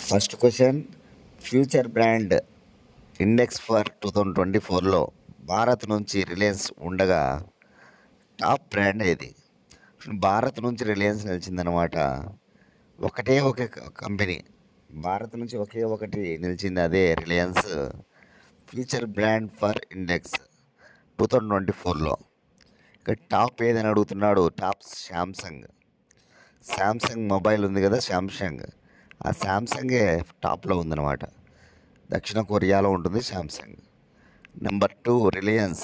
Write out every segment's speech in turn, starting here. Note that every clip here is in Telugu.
First question, future brand index for 2024లో భారత్ నుంచి రిలయన్స్ ఉండగా టాప్ బ్రాండ్ ఏది? భారత్ నుంచి రిలయన్స్ నిలిచిందనమాట. ఒకటే ఒక కంపెనీ భారత్ నుంచి ఒకే ఒకటి నిలిచింది, అదే Reliance future brand for index 2024లో. ఇక టాప్ ఏదని అడుగుతున్నాడు. టాప్ శాంసంగ్ మొబైల్ ఉంది కదా, శాంసంగ్. ఆ శాంసంగే టాప్లో ఉందన్నమాట. దక్షిణ కొరియాలో ఉంటుంది శాంసంగ్. Number 2 Reliance.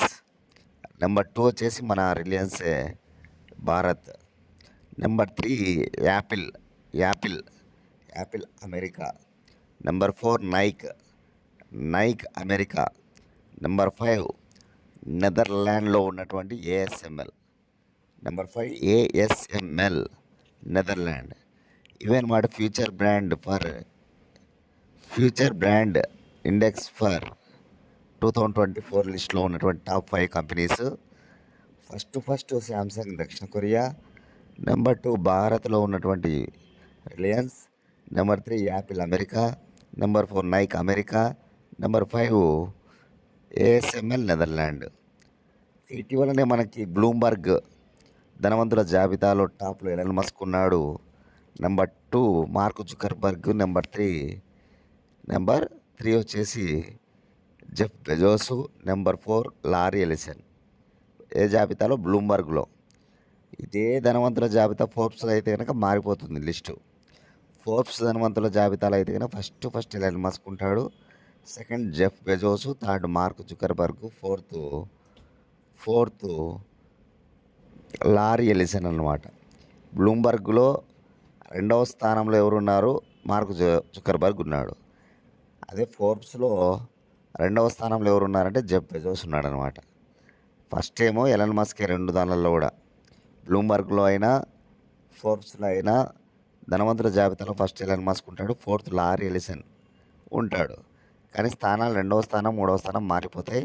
నెంబర్ 2 వచ్చేసి మన రిలయన్సే, Bharat. Number 3 Apple Apple Apple America. Number 4 Nike America. Number 5 నెదర్లాండ్లో ఉన్నటువంటి ఏఎస్ఎంఎల్. Number 5 ASML Netherland. ఇవే అన్నమాట ఫ్యూచర్ బ్రాండ్ ఇండెక్స్ ఫర్ 2024 లిస్ట్లో ఉన్నటువంటి టాప్ 5 కంపెనీస్. ఫస్ట్ శాంసంగ్ దక్షిణ కొరియా. నెంబర్ 2 భారత్లో ఉన్నటువంటి Reliance. Number 3 Apple America. Number 4 Nike America. Number 5 ASML Netherland. ఇటీవలనే మనకి బ్లూంబర్గ్ ధనవంతుల జాబితాలో టాప్లో ఎలన్ మస్క్ ఉన్నాడు. Number 2 Mark Zuckerberg. నెంబర్ 3 వచ్చేసి Jeff Bezos. Number 4 Larry Ellison. ఏ జాబితాలో? బ్లూంబర్గ్లో. ఇదే ధనవంతుల జాబితా ఫోర్బ్స్లో అయితే కనుక మారిపోతుంది లిస్టు. ఫోర్బ్స్ ధనవంతుల జాబితాలో అయితే కనుక ఫస్ట్ ఎలన్ మస్క్ ఉంటాడు. Second Jeff Bezos. Third Mark Zuckerberg. Fourth Larry Ellison అన్నమాట. బ్లూంబర్గ్లో 2వ స్థానంలో ఎవరున్నారు? మార్క్ జుకర్బర్గ్ ఉన్నాడు. అదే ఫోర్బ్స్లో 2వ స్థానంలో ఎవరున్నారంటే జెఫ్ బెజోస్ ఉన్నాడు అనమాట. ఫస్ట్ ఏమో ఎలన్ మస్కే 2 దానిలలో కూడా. బ్లూంబర్గ్లో అయినా ఫోర్బ్స్లో అయినా ధనవంతుల జాబితాలో ఫస్ట్ ఎలన్ మస్క్ ఉంటాడు. ఫోర్త్ లారీ ఎలిసన్ ఉంటాడు. కానీ స్థానాలు 2వ స్థానం 3వ స్థానం మారిపోతాయి,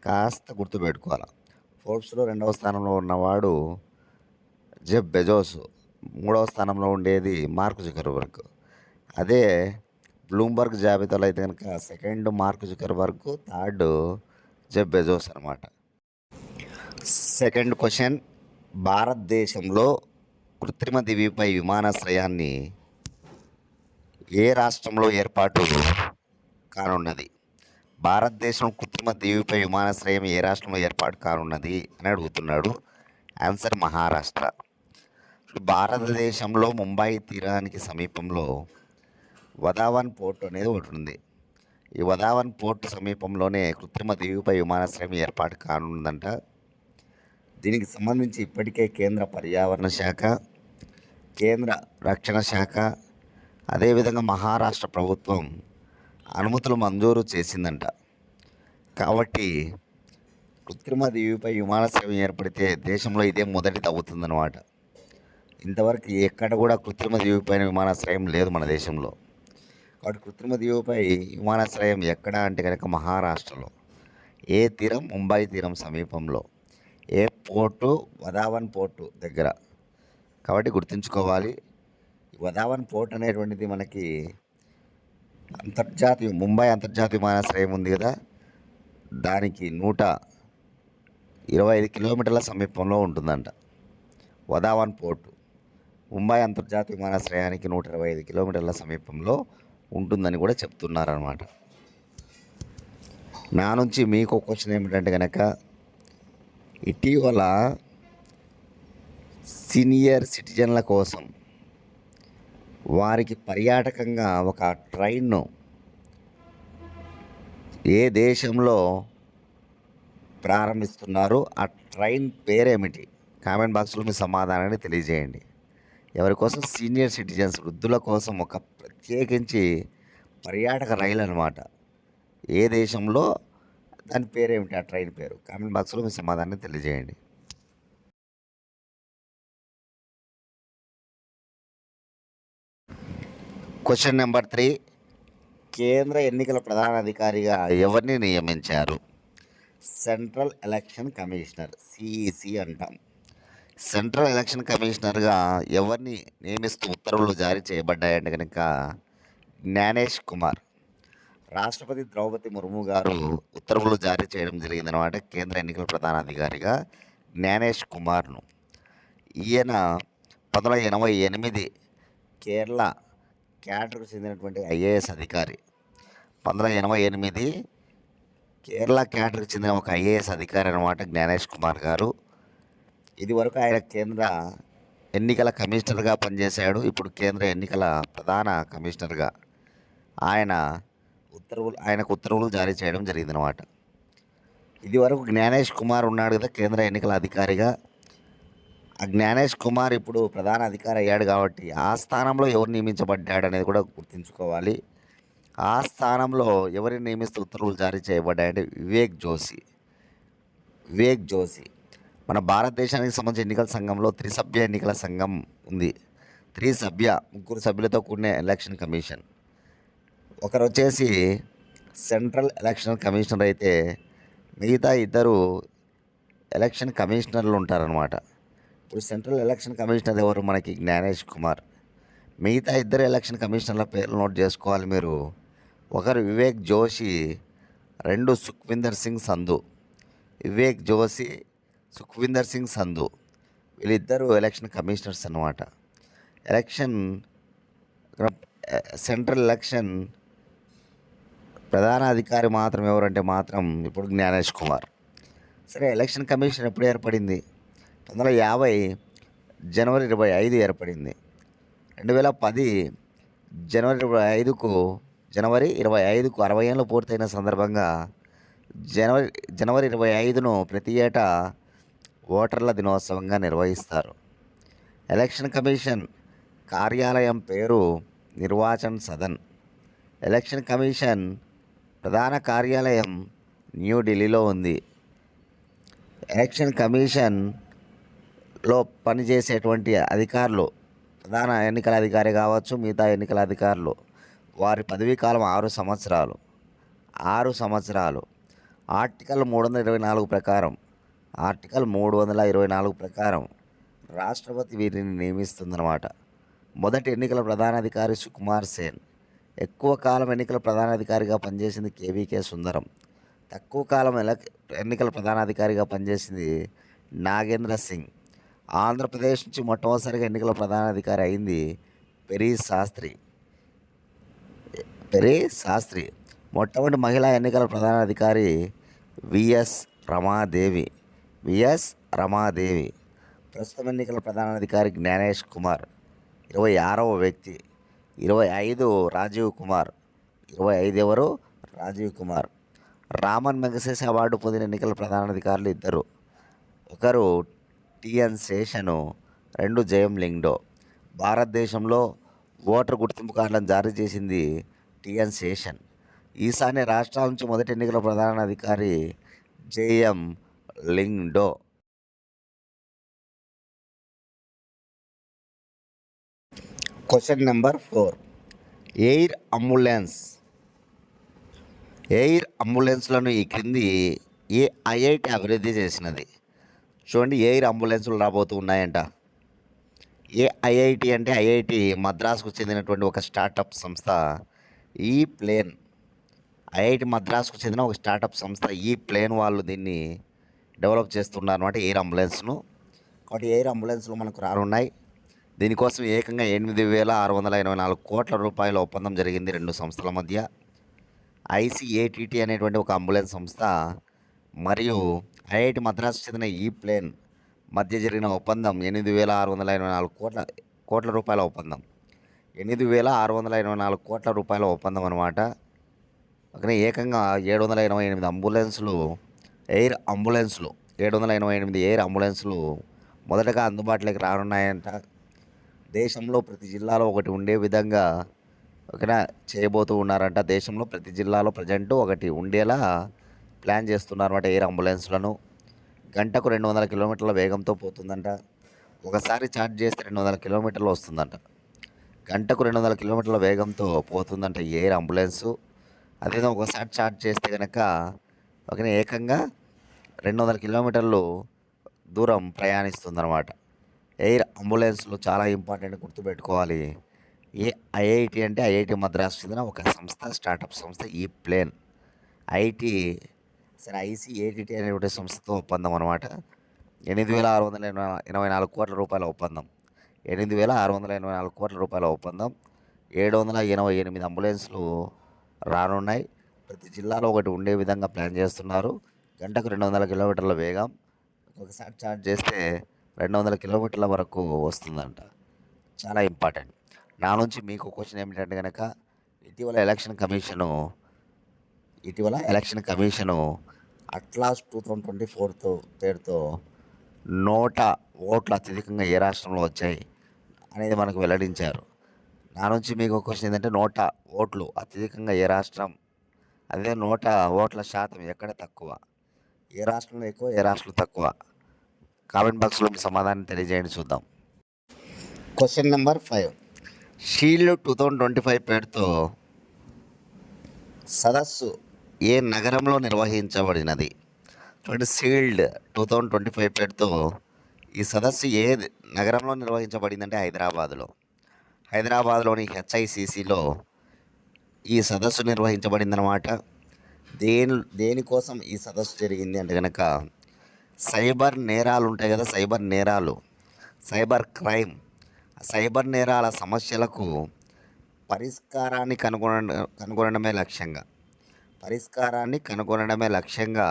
కాస్త గుర్తుపెట్టుకోవాలి. ఫోర్బ్స్లో 2వ స్థానంలో ఉన్నవాడు జెఫ్ బెజోస్. 3వ స్థానంలో ఉండేది మార్క్ జుకర్బర్గ్. అదే బ్లూంబర్గ్ జాబితాలో అయితే కనుక second mark Zuckerberg, third Jeff Bezos అనమాట. సెకండ్ క్వశ్చన్, భారతదేశంలో కృత్రిమ దివిపై విమానాశ్రయాన్ని ఏ రాష్ట్రంలో ఏర్పాటు కానున్నది? భారతదేశం కృత్రిమ దీవిపై విమానాశ్రయం ఏ రాష్ట్రంలో ఏర్పాటు కానున్నది అని అడుగుతున్నాడు. ఆన్సర్ మహారాష్ట్ర. భారతదేశంలో ముంబై తీరానికి సమీపంలో వదావన్ పోర్ట్ అనేది ఒకటి ఉంది. ఈ వదావన్ పోర్ట్ సమీపంలోనే కృత్రిమ దీవిపై విమానాశ్రయం ఏర్పాటు కానుందంట. దీనికి సంబంధించి ఇప్పటికే కేంద్ర పర్యావరణ శాఖ, కేంద్ర రక్షణ శాఖ, అదేవిధంగా మహారాష్ట్ర ప్రభుత్వం అనుమతులు మంజూరు చేసిందంట. కాబట్టి కృత్రిమ దీవిపై విమానాశ్రయం ఏర్పడితే దేశంలో ఇదే మొదటిది అవుతుందన్నమాట. ఇంతవరకు ఎక్కడ కూడా కృత్రిమ దీవిపైన విమానాశ్రయం లేదు మన దేశంలో. కాబట్టి కృత్రిమ దీవిపై విమానాశ్రయం ఎక్కడ అంటే కనుక మహారాష్ట్రలో. ఏ తీరం? ముంబై తీరం సమీపంలో. ఏ పోర్టు? వదావన్ పోర్టు దగ్గర. కాబట్టి గుర్తుంచుకోవాలి. వదావన్ పోర్ట్ అనేటువంటిది మనకి ముంబై అంతర్జాతీయ విమానాశ్రయం ఉంది కదా, దానికి 125 కిలోమీటర్ల సమీపంలో ఉంటుందంట వదావన్ పోర్టు. ముంబై అంతర్జాతీయ విమానాశ్రయానికి 125 కిలోమీటర్ల సమీపంలో ఉంటుందని కూడా చెప్తున్నారన్నమాట. నా నుంచి మీకు క్వశ్చన్ ఏమిటంటే కనుక, ఇటీవల సీనియర్ సిటిజన్ల కోసం వారికి పర్యాటకంగా ఒక ట్రైన్ను ఏ దేశంలో ప్రారంభిస్తున్నారు? ఆ ట్రైన్ పేరేమిటి? కామెంట్ బాక్స్లో మీ సమాధానాన్ని తెలియజేయండి. ఎవరి కోసం? సీనియర్ సిటిజన్స్, వృద్ధుల కోసం ఒక ప్రత్యేకించి పర్యాటక రైలు అనమాట. ఏ దేశంలో? దాని పేరేమిటి? ఆ ట్రైన్ పేరు కామెంట్ బాక్స్లో మీ సమాధానాన్ని తెలియజేయండి. క్వశ్చన్ నెంబర్ 3, కేంద్ర ఎన్నికల ప్రధాన అధికారిగా ఎవరిని నియమించారు? సెంట్రల్ ఎలక్షన్ కమిషనర్, సిఈసి అంటాం. సెంట్రల్ ఎలక్షన్ కమిషనర్గా ఎవరిని నియమిస్తూ ఉత్తర్వులు జారీ చేయబడ్డాయంటే కనుక జ్ఞానేష్ కుమార్. రాష్ట్రపతి ద్రౌపది ముర్ము గారు ఉత్తర్వులు జారీ చేయడం జరిగిందనమాట కేంద్ర ఎన్నికల ప్రధానాధికారిగా జ్ఞానేష్ కుమార్ను. ఈయన 1988 కేరళ క్యాడర్కు చెందినటువంటి ఐఏఎస్ అధికారి. 1988 కేరళ క్యాడర్కి చెందిన ఒక ఐఏఎస్ అధికారి అనమాట జ్ఞానేష్ కుమార్ గారు. ఇదివరకు ఆయన కేంద్ర ఎన్నికల కమిషనర్గా పనిచేశాడు. ఇప్పుడు కేంద్ర ఎన్నికల ప్రధాన కమిషనర్గా ఆయనకు ఉత్తర్వులు జారీ చేయడం జరిగిందనమాట. ఇదివరకు జ్ఞానేష్ కుమార్ ఉన్నాడు కదా కేంద్ర ఎన్నికల అధికారిగా. ఆ జ్ఞానేష్ కుమార్ ఇప్పుడు ప్రధాన అధికారి అయ్యాడు కాబట్టి ఆ స్థానంలో ఎవరు నియమించబడ్డాడు అనేది కూడా గుర్తుంచుకోవాలి. ఆ స్థానంలో ఎవరిని నియమిస్తూ ఉత్తర్వులు జారీ చేయబడ్డాయంటే వివేక్ జోషి. మన భారతదేశానికి సంబంధించిన ఎన్నికల సంఘంలో త్రిసభ్య ఎన్నికల సంఘం ఉంది. ముగ్గురు సభ్యులతో కూడిన ఎలక్షన్ కమిషన్. ఒకరు వచ్చేసి సెంట్రల్ ఎలక్షన్ కమిషనర్ అయితే మిగతా ఇద్దరు ఎలక్షన్ కమిషనర్లు ఉంటారనమాట. ఇప్పుడు సెంట్రల్ ఎలక్షన్ కమిషనర్ ఎవరు మనకి జ్ఞానేష్ కుమార్. మిగతా ఇద్దరు ఎలక్షన్ కమిషనర్ల పేర్లు నోట్ చేసుకోవాలి మీరు. ఒకరు వివేక్ జోషి, రెండు సుఖ్విందర్ సింగ్ సంధు. వివేక్ జోషి, సుఖ్విందర్ సింగ్ సంధు వీళ్ళిద్దరూ ఎలక్షన్ కమిషనర్స్ అన్నమాట. సెంట్రల్ ఎలక్షన్ ప్రధాన అధికారి మాత్రం ఎవరంటే మాత్రం ఇప్పుడు జ్ఞానేష్ కుమార్. సరే, ఎలక్షన్ కమిషన్ ఎప్పుడు ఏర్పడింది? 1950 జనవరి 25 ఏర్పడింది. 2010 జనవరి 25కు 60 ఏళ్ళు పూర్తయిన సందర్భంగా జనవరి 25ను ప్రతి ఏటా ఓటర్ల దినోత్సవంగా నిర్వహిస్తారు. ఎలక్షన్ కమిషన్ కార్యాలయం పేరు నిర్వాచన్ సదన్. ఎలక్షన్ కమిషన్ ప్రధాన కార్యాలయం న్యూఢిల్లీలో ఉంది. ఎలక్షన్ కమిషన్లో పనిచేసేటువంటి అధికారులు, ప్రధాన ఎన్నికల అధికారి కావచ్చు, మిగతా ఎన్నికల అధికారులు, వారి పదవీ కాలం 6 సంవత్సరాలు. ఆర్టికల్ 324 ప్రకారం రాష్ట్రపతి వీరిని నియమిస్తుందన్నమాట. మొదటి ఎన్నికల ప్రధానాధికారి సుకుమార్ సేన్. ఎక్కువ కాలం ఎన్నికల ప్రధానాధికారిగా పనిచేసింది కేవీకే సుందరం. తక్కువ కాలం ఎన్నికల ప్రధానాధికారిగా పనిచేసింది నాగేంద్ర సింగ్. ఆంధ్రప్రదేశ్ నుంచి మొట్టమొదటిసారిగా ఎన్నికల ప్రధానాధికారి అయింది పెరీ శాస్త్రి. మొట్టమొదటి మహిళా ఎన్నికల ప్రధానాధికారి విఎస్ రమాదేవి. ప్రస్తుతం ఎన్నికల ప్రధానాధికారి జ్ఞానేష్ కుమార్. 26వ వ్యక్తి. 25 రాజీవ్ కుమార్. 25 ఎవరు? రాజీవ్ కుమార్. రామన్ మెగసెస్ అవార్డు పొందిన ఎన్నికల ప్రధానాధికారులు ఇద్దరు. ఒకరు టిఎన్ శేషను, 2 జయం లింగ్డో. భారతదేశంలో ఓటర్ గుర్తింపు కార్డులను జారీ చేసింది టిఎన్ శేషన్. ఈశాన్య రాష్ట్రాల నుంచి మొదటి ఎన్నికల ప్రధానాధికారి JM Lyngdoh. Question number 4. Air అంబులెన్స్లను ఈ క్రింది ఏ ఐఐటి అభివృద్ధి చేసినది? చూడండి, ఎయిర్ అంబులెన్సులు రాబోతూ ఉన్నాయంట. ఏ ఐఐటి అంటే ఐఐటి మద్రాసుకు చెందినటువంటి ఒక స్టార్టప్ సంస్థ ఐఐటి మద్రాసుకు చెందిన ఒక స్టార్టప్ సంస్థ వాళ్ళు దీన్ని డెవలప్ చేస్తున్నారు అన్నమాట, ఎయిర్ అంబులెన్స్ను. కాబట్టి ఎయిర్ అంబులెన్స్లు మనకు రానున్నాయి. దీనికోసం ఏకంగా 8,684 కోట్ల రూపాయల ఒప్పందం జరిగింది 2 సంస్థల మధ్య. ఐసిఏటిటి అనేటువంటి ఒక అంబులెన్స్ సంస్థ మరియు ఐఐటి మద్రాసు చెందిన మధ్య జరిగిన ఒప్పందం 8,684 కోట్ల రూపాయల ఒప్పందం. 8,684 కోట్ల రూపాయల ఒప్పందం అనమాట. అక్కడ ఏకంగా 788 ఎయిర్ అంబులెన్సులు మొదటగా అందుబాటులోకి రానున్నాయంట. దేశంలో ప్రతి జిల్లాలో ఒకటి ఉండే విధంగా చేయబోతూ ఉన్నారంట. దేశంలో ప్రతి జిల్లాలో ప్రజెంట్ ఒకటి ఉండేలా ప్లాన్ చేస్తున్నారన్నమాట ఎయిర్ అంబులెన్స్లను. గంటకు 200 కిలోమీటర్ల వేగంతో పోతుందంట. ఒకసారి ఛార్జ్ చేస్తే 200 కిలోమీటర్లు వస్తుందంట. గంటకు 200 కిలోమీటర్ల వేగంతో పోతుందంట ఈ ఎయిర్ అంబులెన్సు. అదేవిధంగా ఒకసారి ఛార్జ్ చేస్తే కనుక ఏకంగా 200 కిలోమీటర్లు దూరం ప్రయాణిస్తుందన్నమాట. ఎయిర్ అంబులెన్స్లు చాలా ఇంపార్టెంట్, గుర్తుపెట్టుకోవాలి. ఏ ఐఐటి అంటే ఐఐటి మద్రాసు చెందిన ఒక సంస్థ, స్టార్టప్ సంస్థ ఈ ప్లేన్. ఐటీ సరే ఐసీఏటిటి అనేటువంటి సంస్థతో ఒప్పందం అనమాట. 8,684 కోట్ల రూపాయల ఒప్పందం. 8,684 కోట్ల రూపాయల ఒప్పందం. 788 అంబులెన్స్లు రానున్నాయి. ప్రతి జిల్లాలో ఒకటి ఉండే విధంగా ప్లాన్ చేస్తున్నారు. గంటకు 200 కిలోమీటర్ల వేగం. ఒకసారి చార్జ్ చేస్తే 200 కిలోమీటర్ల వరకు వస్తుందంట. చాలా ఇంపార్టెంట్. నా నుంచి మీకు క్వశ్చన్ ఏమిటంటే కనుక ఇటీవల ఎలక్షన్ కమిషను అట్లాస్ 2024 పేరుతో 100 ఓట్లు అత్యధికంగా ఏ రాష్ట్రంలో వచ్చాయి అనేది మనకు వెల్లడించారు. నా నుంచి మీకు క్వశ్చన్ ఏంటంటే 100 ఓట్లు అత్యధికంగా ఏ రాష్ట్రం, అదే 100 ఓట్ల శాతం ఎక్కడ తక్కువ, ఏ రాష్ట్రంలో ఎక్కువ, ఏ రాష్ట్రంలో తక్కువ? కామెంట్ బాక్స్లో మీ సమాధానం తెలియజేయండి, చూద్దాం. Question number 5. షీల్డ్ 2025 పేరుతో సదస్సు ఏ నగరంలో నిర్వహించబడినది? చూడండి, షీల్డ్ 2025 పేరుతో ఈ సదస్సు ఏ నగరంలో నిర్వహించబడిందంటే హైదరాబాద్లోని హెచ్ఐసిసిలో ఈ సదస్సు నిర్వహించబడిందనమాట. దేనికోసం ఈ సదస్సు జరిగింది అంటే కనుక సైబర్ నేరాలు ఉంటాయి కదా, సైబర్ క్రైమ్, సైబర్ నేరాల సమస్యలకు పరిష్కారాన్ని కనుగొనడమే లక్ష్యంగా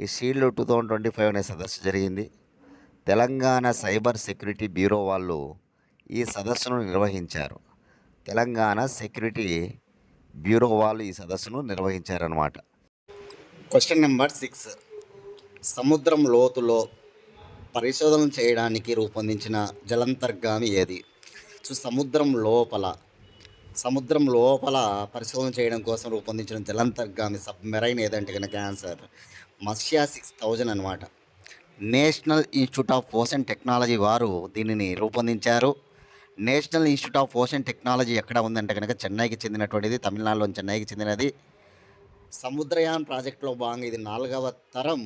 ఈ షీల్డ్ 2025 అనే సదస్సు జరిగింది. తెలంగాణ సైబర్ సెక్యూరిటీ బ్యూరో వాళ్ళు ఈ సదస్సును నిర్వహించారన్నమాట. Question number 6. సముద్రం లోతులో పరిశోధన చేయడానికి రూపొందించిన జలాంతర్గామి ఏది? సో సముద్రం లోపల పరిశోధన చేయడం కోసం రూపొందించిన జలాంతర్గామి సబ్మెరైన్ ఏదంటే కనుక ఆన్సర్ మత్స్య 6000 అనమాట. National institute of ocean technology వారు దీనిని రూపొందించారు. National institute of ocean technology ఎక్కడ ఉందంటే కనుక చెన్నైకి చెందినటువంటిది, తమిళనాడులోని చెన్నైకి చెందినది. సముద్రయాన్ ప్రాజెక్టులో భాగంగా ఇది 4వ తరం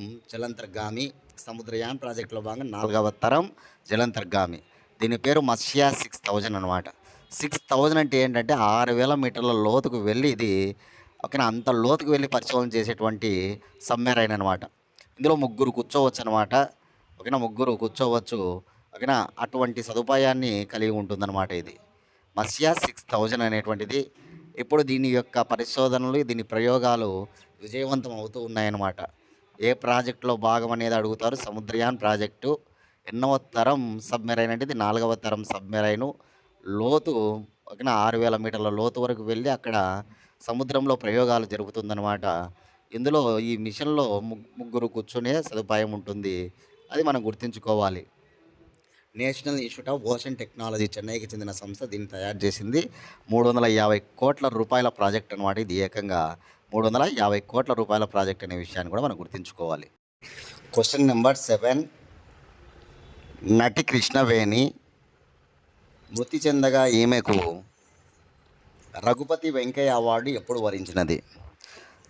జలాంతర్గామి. దీని పేరు మత్స్య 6000 అనమాట. 6000 అంటే ఏంటంటే 6000 మీటర్ల లోతుకు వెళ్ళి ఇది ఓకేనా, అంత లోతుకు వెళ్ళి పరిశోధన చేసేటువంటి సబ్మెరైన్ అనమాట. ఇందులో ముగ్గురు కూర్చోవచ్చు ఓకేనా, అటువంటి సదుపాయాన్ని కలిగి ఉంటుందన్నమాట ఇది మత్స్య 6000 అనేటువంటిది. ఇప్పుడు దీని యొక్క పరిశోధనలు, దీని ప్రయోగాలు విజయవంతం అవుతూ ఉన్నాయన్నమాట. ఏ ప్రాజెక్టులో భాగం అనేది అడుగుతారు. సముద్రయాన్ ప్రాజెక్టు ఎన్నవ తరం సబ్మెరైన్ అంటే ఇది 4వ తరం సబ్మెరైను. లోతు ఓకేనా 6000 మీటర్ల లోతు వరకు వెళ్ళి అక్కడ సముద్రంలో ప్రయోగాలు జరుగుతుందన్నమాట. ఇందులో ఈ మిషన్లో ముగ్గురు కూర్చునే సదుపాయం ఉంటుంది. అది మనం గుర్తుంచుకోవాలి. National institute of ocean technology చెన్నైకి చెందిన సంస్థ దీన్ని తయారు చేసింది. 350 కోట్ల రూపాయల ప్రాజెక్ట్ అనమాట. ఇది ఏకంగా 350 కోట్ల రూపాయల ప్రాజెక్ట్ అనే విషయాన్ని కూడా మనం గుర్తుంచుకోవాలి. Question number 7. నటి కృష్ణవేణి మృతి చెందగా ఈమెకు రఘుపతి వెంకయ్య అవార్డు ఎప్పుడు వరించినది?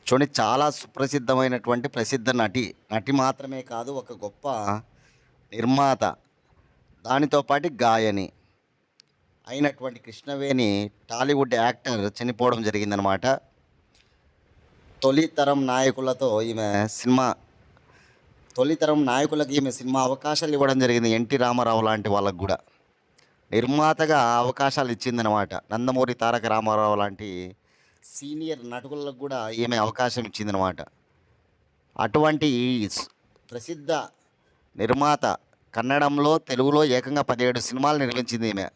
చూడండి, చాలా సుప్రసిద్ధమైనటువంటి ప్రసిద్ధ నటి మాత్రమే కాదు, ఒక గొప్ప నిర్మాత, దానితో పాటు గాయని అయినటువంటి కృష్ణవేణి టాలీవుడ్ యాక్టర్ చనిపోవడం జరిగిందనమాట. తొలితరం నాయకులకు ఈమె సినిమా అవకాశాలు ఇవ్వడం జరిగింది. ఎన్టీ రామారావు లాంటి వాళ్ళకు కూడా నిర్మాతగా అవకాశాలు ఇచ్చిందనమాట. నందమూరి తారక రామారావు లాంటి సీనియర్ నటులకు కూడా ఈమె అవకాశం ఇచ్చిందనమాట. అటువంటి ప్రసిద్ధ నిర్మాత కన్నడంలో, తెలుగులో ఏకంగా 17 సినిమాలు నిర్మించింది ఈమె.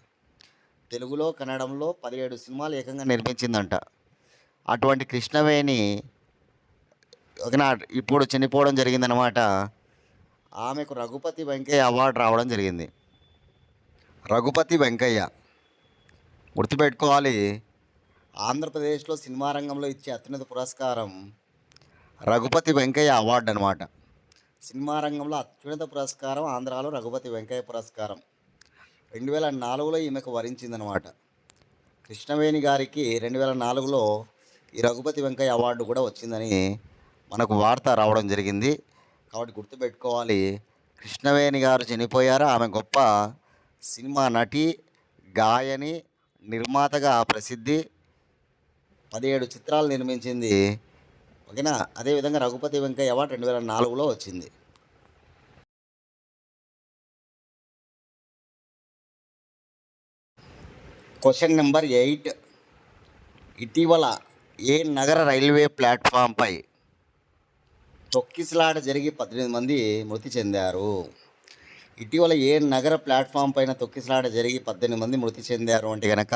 తెలుగులో, కన్నడంలో 17 సినిమాలు ఏకంగా నిర్మించిందంట. అటువంటి కృష్ణవేణి ఇప్పుడు చనిపోవడం జరిగిందనమాట. ఆమెకు రఘుపతి వెంకయ్య అవార్డు రావడం జరిగింది. రఘుపతి వెంకయ్య గుర్తుపెట్టుకోవాలి. ఆంధ్రప్రదేశ్లో సినిమా రంగంలో ఇచ్చే అత్యున్నత పురస్కారం రఘుపతి వెంకయ్య అవార్డు అనమాట. సినిమా రంగంలో అత్యున్నత పురస్కారం ఆంధ్రాలో రఘుపతి వెంకయ్య పురస్కారం. 2004లో ఈమెకు వరించిందనమాట. కృష్ణవేణి గారికి 2004లో ఈ రఘుపతి వెంకయ్య అవార్డు కూడా వచ్చిందని మనకు వార్త రావడం జరిగింది. కాబట్టి గుర్తుపెట్టుకోవాలి, కృష్ణవేణి గారు చనిపోయారు. ఆమె గొప్ప సినిమా నటి, గాయని, నిర్మాతగా ప్రసిద్ధి, 17 చిత్రాలు నిర్మించింది. ఓకేనా. అదేవిధంగా రఘుపతి వెంకయ్య అవార్డు 2004లో వచ్చింది. Question number 8. ఇటీవల ఏ నగర రైల్వే ప్లాట్ఫామ్పై తొక్కిసలాట జరిగి 18 మంది మృతి చెందారు? ఇటీవల ఏ నగర ప్లాట్ఫామ్ పైన తొక్కిసలాట జరిగి 18 మంది మృతి చెందారు అంటే కనుక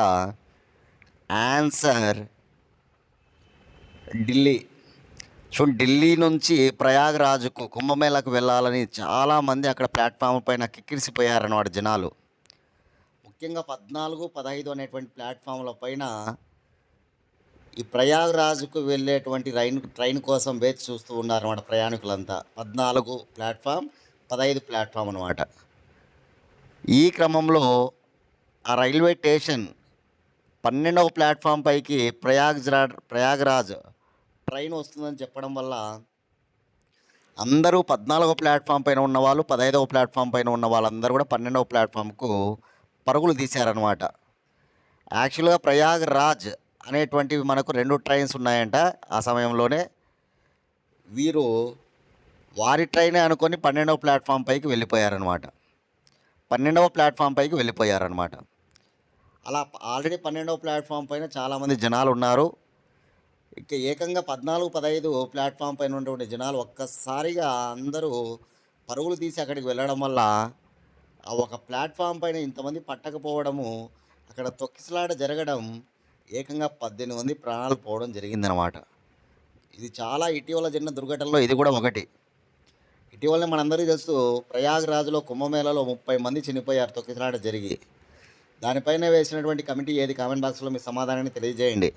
ఆన్సర్ ఢిల్లీ. సో ఢిల్లీ నుంచి ప్రయాగ్రాజ్కు కుంభమేళకు వెళ్ళాలని చాలామంది అక్కడ ప్లాట్ఫామ్ పైన కిక్కిరిసిపోయారన్నమాట జనాలు. ముఖ్యంగా 14, 15 అనేటువంటి ప్లాట్ఫామ్ల పైన ఈ ప్రయాగ్రాజ్కు వెళ్ళేటువంటి ట్రైన్ కోసం వేచి చూస్తూ ఉన్నారన్నమాట ప్రయాణికులంతా. 14 ప్లాట్ఫామ్, 15 ప్లాట్ఫామ్ అనమాట. ఈ క్రమంలో ఆ రైల్వే స్టేషన్ 12వ ప్లాట్ఫామ్ పైకి ప్రయాగ్రాజ్ ట్రైన్ వస్తుందని చెప్పడం వల్ల అందరూ 14వ ప్లాట్ఫామ్ పైన ఉన్నవాళ్ళు, 15వ ప్లాట్ఫామ్ పైన ఉన్న వాళ్ళందరూ కూడా 12వ ప్లాట్ఫామ్కు పరుగులు తీశారనమాట. యాక్చువల్గా ప్రయాగ్రాజ్ అనేటువంటివి మనకు 2 ట్రైన్స్ ఉన్నాయంట. ఆ సమయంలోనే వీరు వారి ట్రైనే అనుకొని 12వ ప్లాట్ఫామ్ పైకి వెళ్ళిపోయారనమాట. 12వ ప్లాట్ఫామ్ పైకి వెళ్ళిపోయారనమాట. అలా ఆల్రెడీ 12వ ప్లాట్ఫామ్ పైన చాలామంది జనాలు ఉన్నారు. ఇక ఏకంగా 14, 15 ప్లాట్ఫామ్ పైన ఉన్నటువంటి జనాలు ఒక్కసారిగా అందరూ పరుగులు తీసి అక్కడికి వెళ్ళడం వల్ల ఆ ఒక ప్లాట్ఫామ్ పైన ఇంతమంది పట్టకపోవడము, అక్కడ తొక్కిసలాట జరగడం, ఏకంగా 18 మంది ప్రాణాలు పోవడం జరిగిందనమాట. ఇది చాలా ఇటీవల జరిగిన దుర్ఘటనలో ఇది కూడా ఒకటి. ఇటీవలనే మనందరికీ తెలుసు, ప్రయాగ్రాజ్లో కుంభమేళలో 30 మంది చనిపోయారు తొక్కిసలాట జరిగి. దానిపైన వేసినటువంటి కమిటీ ఏది? కామెంట్ బాక్స్లో మీ సమాధానాన్ని తెలియజేయండి.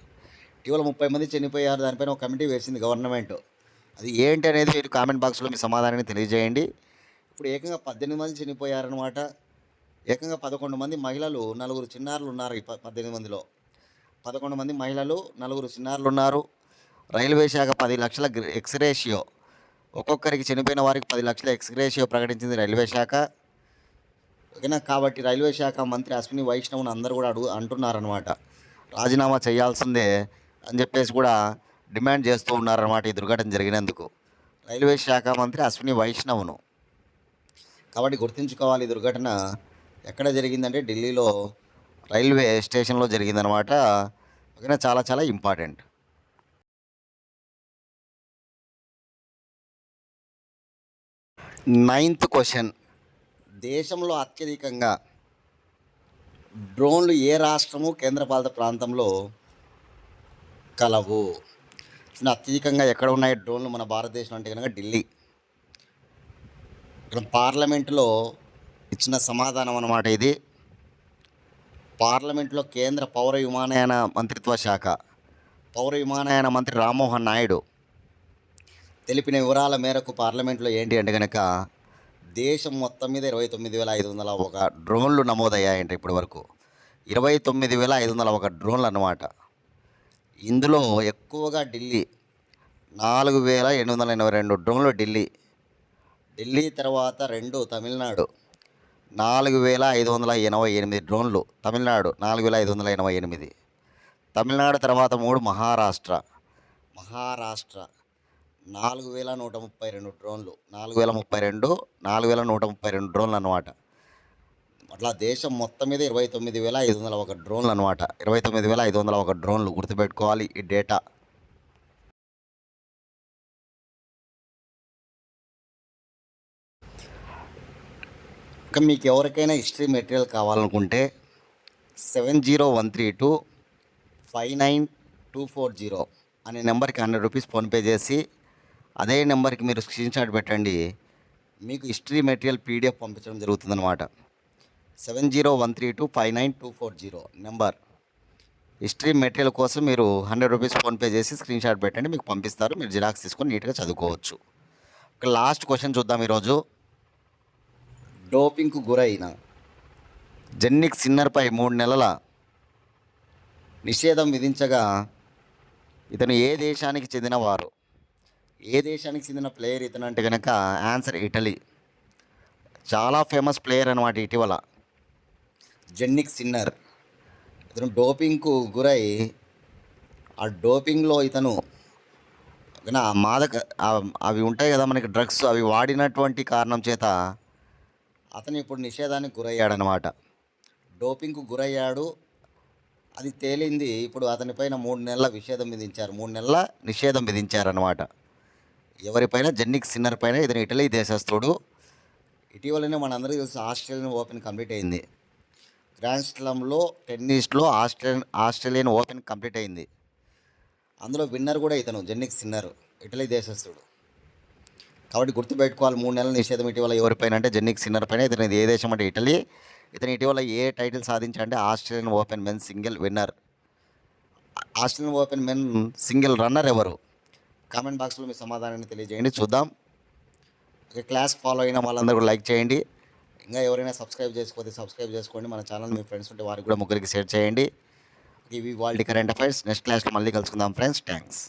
ఇటీవల 30 మంది చనిపోయారు, దానిపైన ఒక కమిటీ వేసింది గవర్నమెంట్. అది ఏంటి అనేది మీరు కామెంట్ బాక్స్లో మీ సమాధానాన్ని తెలియజేయండి. ఇప్పుడు ఏకంగా 18 మంది చనిపోయారనమాట. ఏకంగా 11 మంది మహిళలు, 4 చిన్నారులు ఉన్నారు. ఈ 18 మందిలో 11 మంది మహిళలు, 4 చిన్నారులు ఉన్నారు. రైల్వే శాఖ 10 లక్షల ఎక్స్‌గ్రేషియో, ఒక్కొక్కరికి చనిపోయిన వారికి 10 లక్షల ఎక్స్‌గ్రేషియో ప్రకటించింది రైల్వే శాఖ. ఓకేనా. కాబట్టి రైల్వే శాఖ మంత్రి అశ్విని వైష్ణవ్ని అందరూ కూడా అంటున్నారనమాట, రాజీనామా చేయాల్సిందే అని చెప్పేసి కూడా డిమాండ్ చేస్తూ ఉన్నారన్నమాట ఈ దుర్ఘటన జరిగినందుకు, రైల్వే శాఖ మంత్రి అశ్విని వైష్ణవ్ను. కాబట్టి గుర్తుంచుకోవాలి, ఈ దుర్ఘటన ఎక్కడ జరిగిందంటే ఢిల్లీలో రైల్వే స్టేషన్లో జరిగిందనమాట. ఓకేనా. చాలా చాలా ఇంపార్టెంట్. 9th question. దేశంలో అత్యధికంగా డ్రోన్లు ఏ రాష్ట్రము, కేంద్రపాలిత ప్రాంతంలో కలవు? అత్యధికంగా ఎక్కడ ఉన్నాయి డ్రోన్లు మన భారతదేశం అంటే కనుక ఢిల్లీ. ఇక్కడ పార్లమెంటులో ఇచ్చిన సమాధానం అన్నమాట ఇది. పార్లమెంట్లో కేంద్ర పౌర విమానయాన మంత్రిత్వ శాఖ, పౌర విమానయాన మంత్రి రామ్మోహన్ నాయుడు తెలిపిన వివరాల మేరకు పార్లమెంట్లో ఏంటి అంటే కనుక దేశం మొత్తం మీద 29,501 డ్రోన్లు నమోదయ్యాయంట ఇప్పటి వరకు. 29,501 డ్రోన్లు అన్నమాట. ఇందులో ఎక్కువగా ఢిల్లీ 4,882 డ్రోన్లు ఢిల్లీ తర్వాత 2 తమిళనాడు 4,588 డ్రోన్లు, తమిళనాడు 4,588. తమిళనాడు తర్వాత 3 మహారాష్ట్ర 4,132 డ్రోన్లు, 4,132 డ్రోన్లు అన్నమాట. అట్లా దేశం మొత్తం మీద 29,501 డ్రోన్లు అనమాట. 29,501 డ్రోన్లు గుర్తుపెట్టుకోవాలి ఈ డేటా. ఇంకా మీకు ఎవరికైనా హిస్టరీ మెటీరియల్ కావాలనుకుంటే 7013259240 అనే నెంబర్కి 100 రూపీస్ ఫోన్పే చేసి అదే నెంబర్కి మీరు స్క్రీన్ షాట్ పెట్టండి. మీకు హిస్టరీ మెటీరియల్ పీడిఎఫ్ పంపించడం జరుగుతుందన్నమాట. 7013259240 నెంబర్. హిస్టరీ మెటీరియల్ కోసం మీరు 100 రూపీస్ ఫోన్పే చేసి స్క్రీన్ షాట్ పెట్టండి, మీకు పంపిస్తారు. మీరు జిరాక్స్ తీసుకొని నీట్గా చదువుకోవచ్చు. ఒక లాస్ట్ క్వశ్చన్ చూద్దాం ఈరోజు. డోపింగ్కు గురైన జన్నిక్ సిన్నర్పై 3 నెలల నిషేధం విధించగా ఇతను ఏ దేశానికి చెందినవారు? ఏ దేశానికి చెందిన ప్లేయర్ ఇతను అంటే కనుక ఆన్సర్ ఇటలీ. చాలా ఫేమస్ ప్లేయర్ అనమాట ఇటీవల జన్నిక్ సిన్నర్. ఇతను డోపింగ్కు గురై ఆ డోపింగ్లో ఇతను ఆ మాదక అవి ఉంటాయి కదా మనకి డ్రగ్స్, అవి వాడినటువంటి కారణం చేత అతను ఇప్పుడు నిషేధానికి గురయ్యాడనమాట. డోపింగ్కు గురయ్యాడు, అది తేలింది. ఇప్పుడు అతనిపైన 3 నెలల నిషేధం విధించారు. 3 నెలల నిషేధం విధించారనమాట. ఎవరిపైన? జెన్నిక్ సిన్నర్ పైన. ఇతను ఇటలీ దేశస్థుడు. ఇటీవలనే మనందరికీ తెలుసు ఆస్ట్రేలియన్ ఓపెన్ కంప్లీట్ అయింది. గ్రాండ్ స్లామ్లో టెన్నిస్లో ఆస్ట్రేలియన్ ఓపెన్ కంప్లీట్ అయింది. అందులో విన్నర్ కూడా ఇతను జెన్నిక్ సిన్నర్, ఇటలీ దేశస్థుడు. కాబట్టి గుర్తుపెట్టుకోవాలి, 3 నెలల నిషేధం ఇటీవల ఎవరిపైన అంటే జెన్నిక్ సిన్నర్ పైన. ఇతను ఏ దేశం అంటే ఇటలీ. ఇతను ఇటీవల ఏ టైటిల్ సాధించాడంటే Australian open men single winner. Australian open men single runner ఎవరు? కామెంట్ బాక్స్లో మీ సమాధానాన్ని తెలియజేయండి, చూద్దాం. ఓకే, క్లాస్ ఫాలో అయిన వాళ్ళందరూ కూడా లైక్ చేయండి. ఇంకా ఎవరైనా సబ్స్క్రైబ్ చేసుకోకపోతే సబ్స్క్రైబ్ చేసుకోండి. మన ఛానల్ మీ ఫ్రెండ్స్ ఉంటే వారికి కూడా ముగ్గురికి షేర్ చేయండి. ఇవి వాళ్ళ కరెంట్ అఫైర్స్. నెక్స్ట్ క్లాస్లో మళ్ళీ కలుసుకుందాం ఫ్రెండ్స్. థ్యాంక్స్.